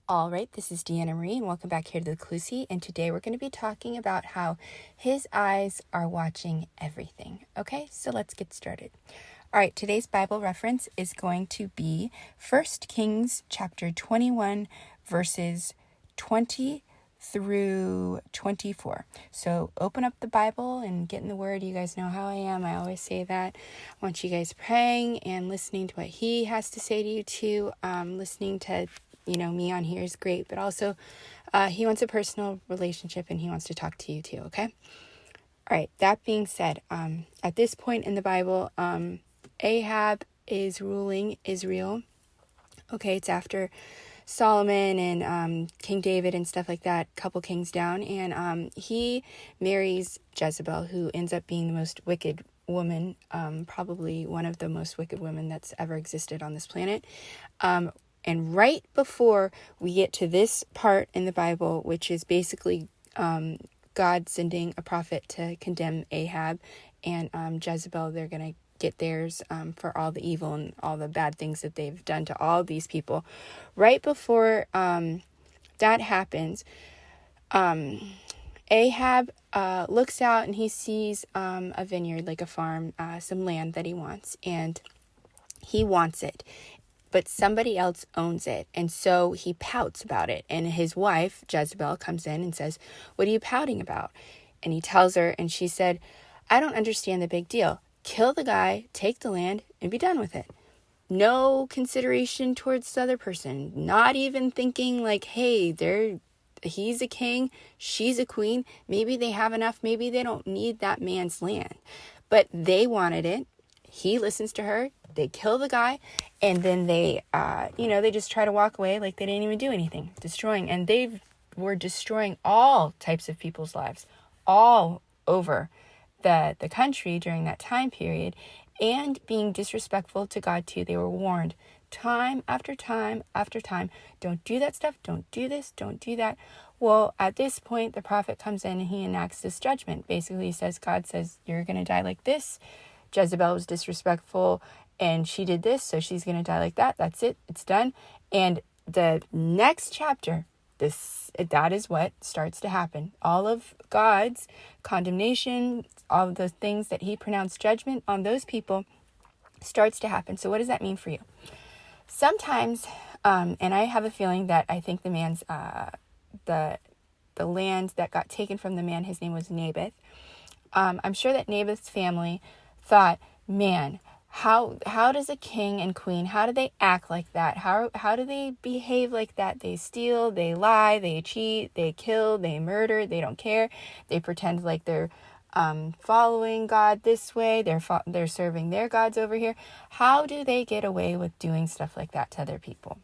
All right, this is Deanna Marie, and welcome back here to the Clusie. And today we're going to be talking about how his eyes are watching everything. Okay, so let's get started. All right, today's Bible reference is going to be 1 Kings chapter 21, verses 20 through 24. So open up the Bible and get in the Word. You guys know how I am. I always say that. I want you guys praying and listening to what He has to say to you too. Listening to me on here is great, but also He wants a personal relationship and He wants to talk to you too, okay? All right, that being said, at this point in the Bible, Ahab is ruling Israel. Okay, it's after Solomon and King David and stuff like that, couple kings down, and he marries Jezebel, who ends up being the most wicked woman, probably one of the most wicked women that's ever existed on this planet. And right before we get to this part in the Bible, which is basically God sending a prophet to condemn Ahab and Jezebel, they're going to get theirs for all the evil and all the bad things that they've done to all these people. Right before that happens, Ahab looks out and he sees a vineyard, like a farm, some land that he wants, and he wants it. But somebody else owns it. And so he pouts about it. And his wife, Jezebel, comes in and says, "What are you pouting about?" And he tells her, and she said, "I don't understand the big deal. Kill the guy, take the land, and be done with it. No consideration towards the other person. Not even thinking like, hey, he's a king, she's a queen. Maybe they have enough. Maybe they don't need that man's land. But they wanted it. He listens to her. They kill the guy, and then they just try to walk away like they didn't even do anything, destroying. And they were destroying all types of people's lives all over the country during that time period, and being disrespectful to God too. They were warned time after time after time, don't do that stuff, don't do this, don't do that. Well, at this point, the prophet comes in and he enacts this judgment. Basically, he says, God says, you're going to die like this. Jezebel was disrespectful and she did this, so she's going to die like that. That's it. It's done. And the next chapter, that is what starts to happen. All of God's condemnation, all of the things that he pronounced judgment on those people starts to happen. So what does that mean for you? Sometimes, and I have a feeling that I think the man's, the land that got taken from the man, his name was Naboth. I'm sure that Naboth's family thought, man, how does a king and queen, how do they act like that? How do they behave like that? They steal, they lie, they cheat, they kill, they murder, they don't care. They pretend like they're following God this way, they're serving their gods over here. How do they get away with doing stuff like that to other people?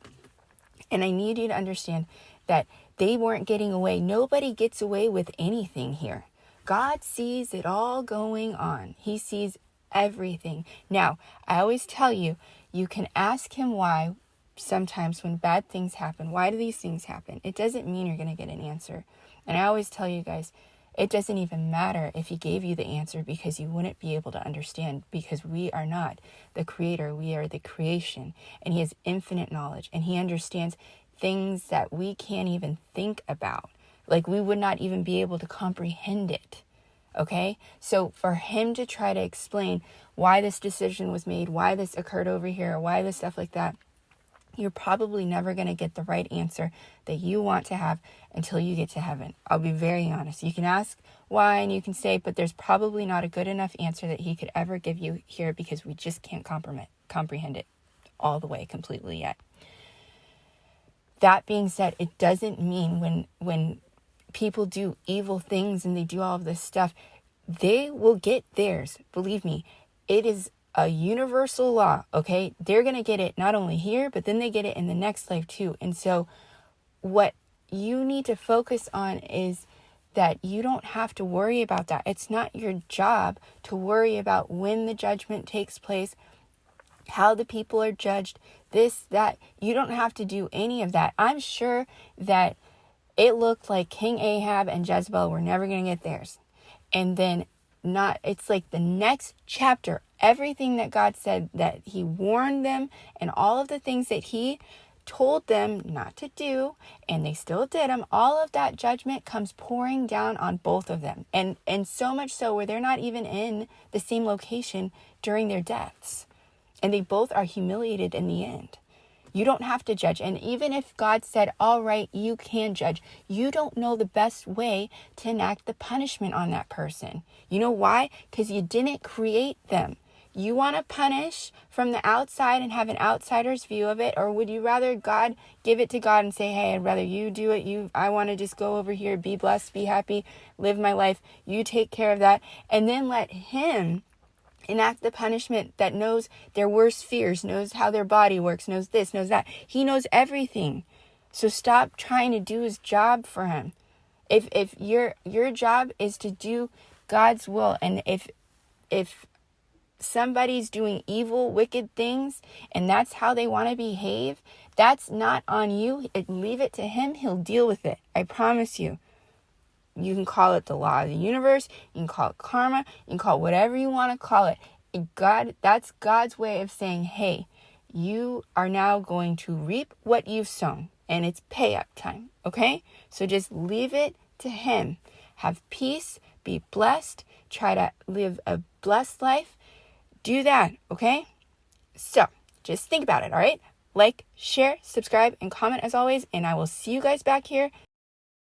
And I need you to understand that they weren't getting away. Nobody gets away with anything here. God sees it all going on. He sees everything. Now, I always tell you, you can ask him why sometimes when bad things happen. Why do these things happen? It doesn't mean you're going to get an answer. And I always tell you guys, it doesn't even matter if he gave you the answer, because you wouldn't be able to understand, because we are not the creator. We are the creation, and he has infinite knowledge, and he understands things that we can't even think about. Like, we would not even be able to comprehend it. Okay? So for him to try to explain why this decision was made, why this occurred over here, why this stuff like that, you're probably never going to get the right answer that you want to have until you get to heaven. I'll be very honest. You can ask why and you can say, but there's probably not a good enough answer that he could ever give you here, because we just can't comprehend it all the way completely yet. That being said, it doesn't mean when people do evil things and they do all of this stuff, they will get theirs. Believe me, it is a universal law, okay? They're going to get it not only here, but then they get it in the next life too. And so what you need to focus on is that you don't have to worry about that. It's not your job to worry about when the judgment takes place, how the people are judged, this, that. You don't have to do any of that. I'm sure that it looked like King Ahab and Jezebel were never going to get theirs. And then it's like the next chapter, everything that God said, that he warned them and all of the things that he told them not to do, and they still did them, all of that judgment comes pouring down on both of them. And so much so where they're not even in the same location during their deaths. And they both are humiliated in the end. You don't have to judge. And even if God said, all right, you can judge, you don't know the best way to enact the punishment on that person. You know why? Because you didn't create them. You want to punish from the outside and have an outsider's view of it? Or would you rather God give it to God and say, hey, I'd rather you do it. I want to just go over here, be blessed, be happy, live my life. You take care of that. And then let him enact the punishment that knows their worst fears, knows how their body works, knows this, knows that. He knows everything. So stop trying to do his job for him. If your job is to do God's will, and if somebody's doing evil, wicked things, and that's how they want to behave, that's not on you. Leave it to him. He'll deal with it. I promise you. You can call it the law of the universe. You can call it karma. You can call it whatever you want to call it. That's God's way of saying, hey, you are now going to reap what you've sown, and it's pay up time. Okay? So just leave it to him. Have peace. Be blessed. Try to live a blessed life. Do that, okay? So, just think about it, all right? Like, share, subscribe, and comment as always, and I will see you guys back here